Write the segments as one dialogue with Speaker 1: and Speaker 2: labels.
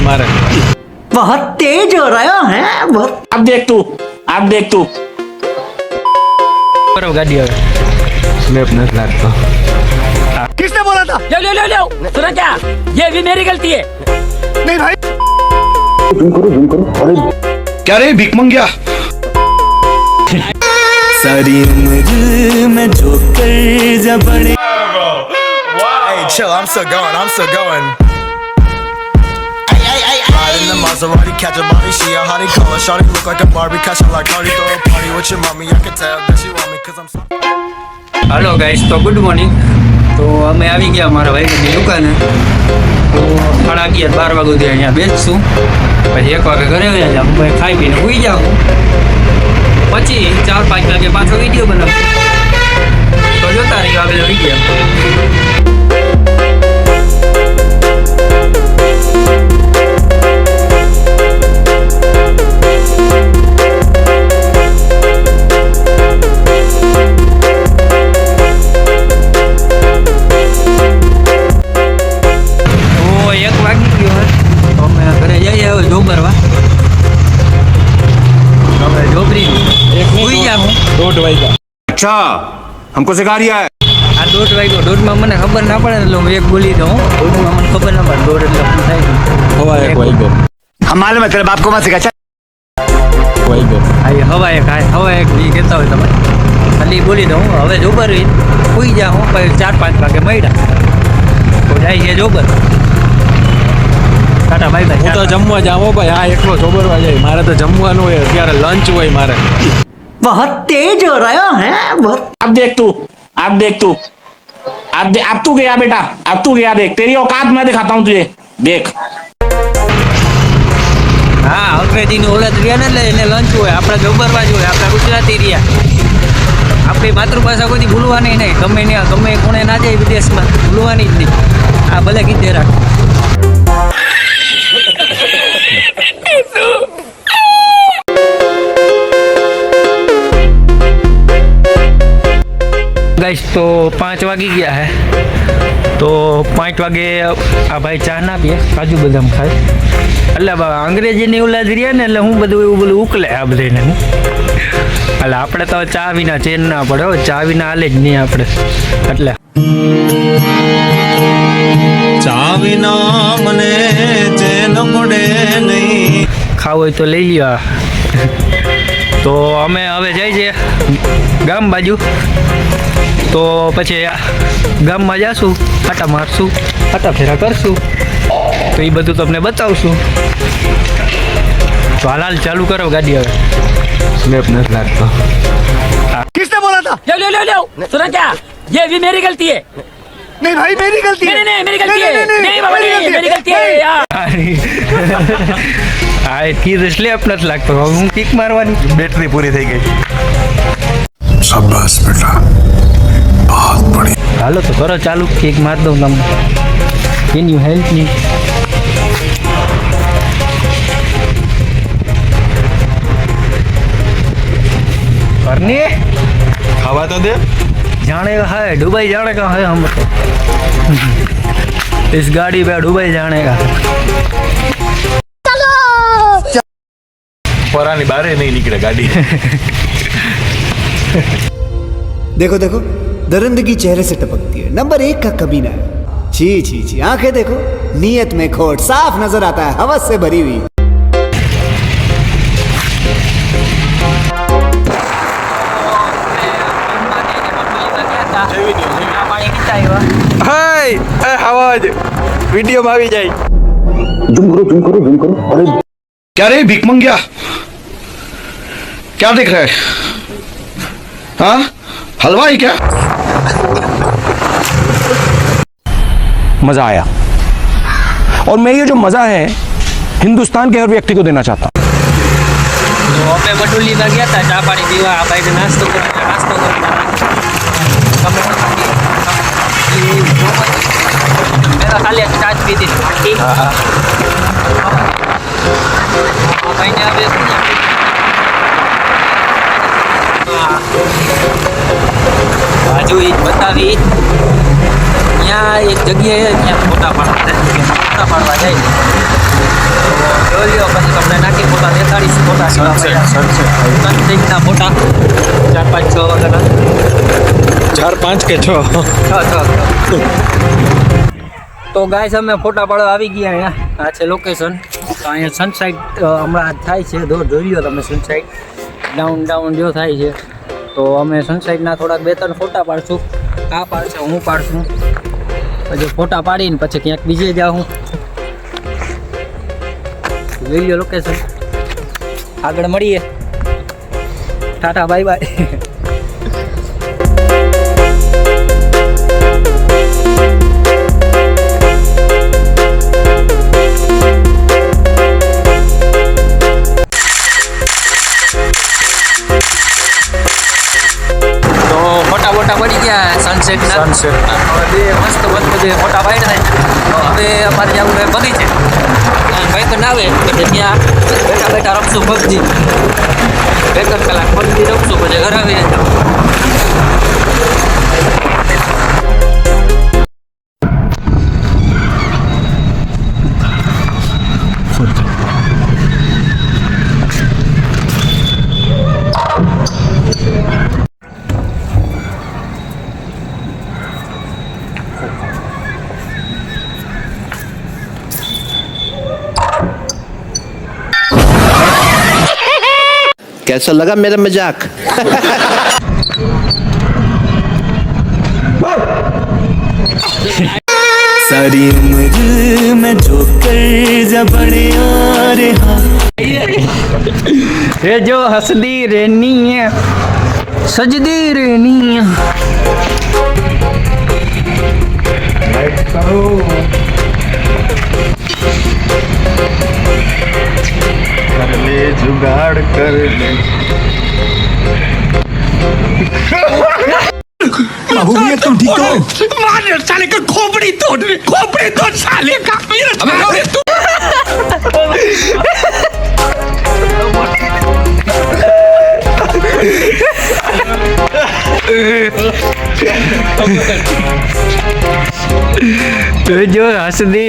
Speaker 1: मारे
Speaker 2: बहुत तेज हो रहा है बहुत।
Speaker 3: आप देख तू
Speaker 1: करो गाड़ी હવે स्नैप नहीं लगता।
Speaker 2: किसने बोला था?
Speaker 3: ले सुना क्या? ये भी मेरी गलती है।
Speaker 2: नहीं भाई।
Speaker 4: जूम करो अरे क्या रे भीख मंगिया।
Speaker 5: सारी उम्र में जो कर जब बड़े
Speaker 6: Hey, chill, I'm still going. Ride in the Maserati, catch a body, she a hottie, call her shawty, look like a Barbie, catch her like Cardi, throw a party with your mommy, I can tell that she want me, cause I'm so...
Speaker 1: hello guys, तो good morning. तो અમે આવી ગયા મારા ભાઈની દુકાને। તો 11:30-12 વાગ્યા સુધી અહીંયા બેસશું, પછી 1 વાગે ઘરે આવી જાઉં, પછી ખાઈ પીને સૂઈ જાઉં, પછી 4-5 વાગે પાછો વિડીયો બનાવું। તો જોતા રહીએ આગળ વિડીયો।
Speaker 4: अच्छा हमको सिखा रिया है।
Speaker 1: આ 1:30 વાગ્યો, 1:30 મને ખબર ના પડે એટલે હું 1 બોલી દઉં। 1:30 મને ખબર ના પડે, 1:30 એટલે શું થાય?
Speaker 4: हवा एक वाइगो हम मालूम है तेरे बाप को मत सिखा। वाइगो
Speaker 1: આ હવા એક દી કહેતા હોય તમે, ખાલી બોલી દઉં। હવે જોબર સૂઈ જાઉં, પછી 4-5 વાગે મળ્યા તો જાય છે જોબર। Tata bye bye.
Speaker 7: હું તો જમવા જાઉં ભાઈ, આ એકલો જોબરવા જાય, મારે તો જમવાનું હોય, અત્યારે લંચ હોય મારે।
Speaker 2: बहुत तेज हो रहा है बहुत।
Speaker 3: अब देख तू अब तू गया बेटा, अब तू गया, देख तेरी औकात मैं दिखाता हूँ तुझे, देख।
Speaker 1: હા, અંગ્રેજીની ઓલાદ રહ્યા ને એટલે એને લંચ હોય, આપણે જોબરવા જ હોય, આપણે ગુજરાતી રહ્યા। આપણી માતૃભાષા કોઈથી ભૂલવાની નહીં, ગમે કોણે ના જાય વિદેશમાં, ભૂલવાની જ નહીં। આ ભલે કીધે રાખ। गाइस तो 5 वागी गया है, तो 5 वागे आ भाई चा ना पीए, काजू बदाम खाए, એટલે અંગ્રેજીની ઓલાદ રહ્યા ને એટલે હું બધું એવું ઉકલે આ બધાને હું। એટલે આપણે તો ચા વિના ચેન ના પડે, ચા વિના હાલે જ નહીં આપણે। એટલે
Speaker 5: ચા વિના મને ચેન પડે નહીં।
Speaker 1: ખાવ હોય તો લઈ લ્યો। તો અમે હવે જાય છે ગામ બાજુ, તો પછી ગામમાં જાશું, આટા મારશું, આટા ફેરા કરશું, તો એ બધું તમને બતાવશું। તો હાલ ચાલુ કરો ગાડી હવે।
Speaker 7: स्नैप नहीं लगता।
Speaker 2: किसने बोला था?
Speaker 3: ले सुना क्या? ये भी मेरी गलती है।
Speaker 2: नहीं भाई मेरी गलती है।
Speaker 3: नहीं मेरी गलती है, नहीं बाबा नहीं मेरी गलती है यार।
Speaker 1: આ કીધું સ્લેપ નથી લાગતો, હવે હું કિક મારવાની,
Speaker 4: बैटरी पूरी થઈ ગઈ। शाबाश बेटा बहुत बढ़िया।
Speaker 1: હાલો તો કરો ચાલુ, કિક માર દઉં તમને। Can you help me? करनी
Speaker 4: खावा तो दे।
Speaker 1: जाने का है दुबई, जाने का है हम तो। इस गाड़ी पे दुबई जाने का।
Speaker 4: परानी बारे नहीं निकले गाड़ी।
Speaker 5: देखो देखो दरिंदगी चेहरे से टपकती है, नंबर 1 का कमीना है। छी छी छी, आंखें देखो, नीयत में खोट साफ नजर आता है, हवस से भरी हुई।
Speaker 7: हाय आवाज वीडियो में આવી જાય।
Speaker 4: जूम करो अरे क्या रे भीख मंगिया, क्या देख रहा है? हाँ हलवाई क्या?
Speaker 7: मजा आया, और मैं ये जो मजा है हिंदुस्तान के हर व्यक्ति को देना चाहता हूँ।
Speaker 1: તો અમે બટુલીમાં ગયા હતા ચા પાણી પીવા, આ ભાઈને નાસ્તો કરતા મેં ખાલી ચા જ પીધી। આ ભાઈને આવે બાજુ એ બતાવી ત્યાં એક જગ્યાએ ત્યાં ફોટા પાડવા જાય જોઈ લ્યો પછી તમને નાખી ફોટા દેખાડીશ ફોટા સનસેટના ફોટા 4-5-6 વાગ્યાના
Speaker 7: 4-5 કે 6
Speaker 1: તો ગાઈસ અમે ફોટા પાડવા આવી ગયા અહીંયા આ છે લોકેશન અહીંયા સનસાઇટ હમણાં થાય છે જોઈ લ્યો તમે સનસાઇટ ડાઉન જો થાય છે તો અમે સનસાઇટના થોડાક 2-3 ફોટા પાડશું આ પાડશે હું પાડશું પછી ફોટા પાડીને પછી ક્યાંક બીજે જાઉં જોઈ લ્યો લોકેશન આગળ મળીએ ટાટા બાય બાય ફોટા પડી ગયા સનસેટ મસ્ત જે ફોટા પાડ્યા તો હવે અમારે જવું છે બગીચે બાઈક ના આવે એટલે ત્યાં બેઠા રમશું પબજી 2 કલાક પબજી રમશું પછી ઘર આવીને
Speaker 8: कैसा लगा मेरा मजाक
Speaker 5: सारी उम्र में जो कर्ज बड़े आ रहा
Speaker 1: ये जो हंसदी रहनी है सजदी रहनी है
Speaker 4: जुगाड़ कर ले बाबू भैया तुम ठीक हो
Speaker 7: मार साले का खोपड़ी तोड़ साले का
Speaker 1: तो जो हंसदी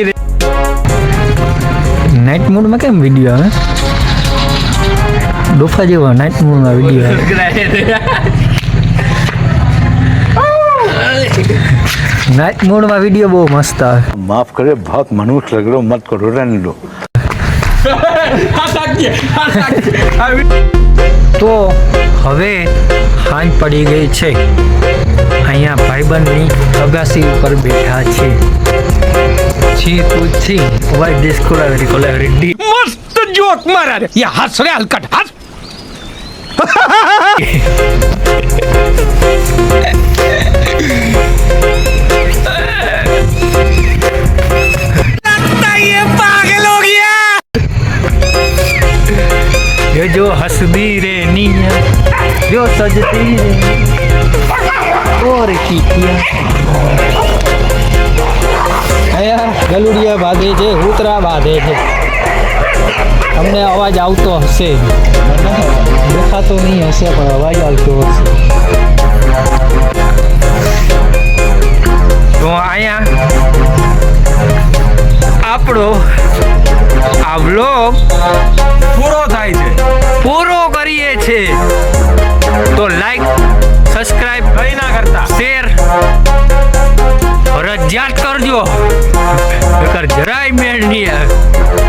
Speaker 1: नाइट मोड में केम वीडियो આવે ડોફા જેવો નાઇટ મોડમાં વિડીયો નાઇટ મોડમાં વિડીયો બહુ મસ્ત આવે
Speaker 4: माफ करे बहुत मनुष्य लग रहे हो मत करो रहने दो
Speaker 1: તો હવે સાંજ પડી ગઈ છે અહીંયા ભાઈબંધની અગાસી ઉપર બેઠા છે છી તું છી વાય ડિસ્કોલાવરી કોલાવરી
Speaker 7: मस्त जोक मारा रे ये हंस रे हलकट हंस ये पागल हो गया
Speaker 1: ये जो हंसदी रहनी है जो सजती रहनी और कीकिया અહીંયા ગલુડિયા બાંધે છે ઉતરા બાંધે છે તમને અવાજ આવતો હશે દેખાતો નહીં હશે પણ અવાજ આવતો હશે તો અહીંયા આપણો આ વ્લોગ પૂરો કરીએ છીએ તો લાઈક સબસ્ક્રાઇબ કઈ ના કરતા શેર ફરજિયાત કરજો જરાય મેળ નહીં આવે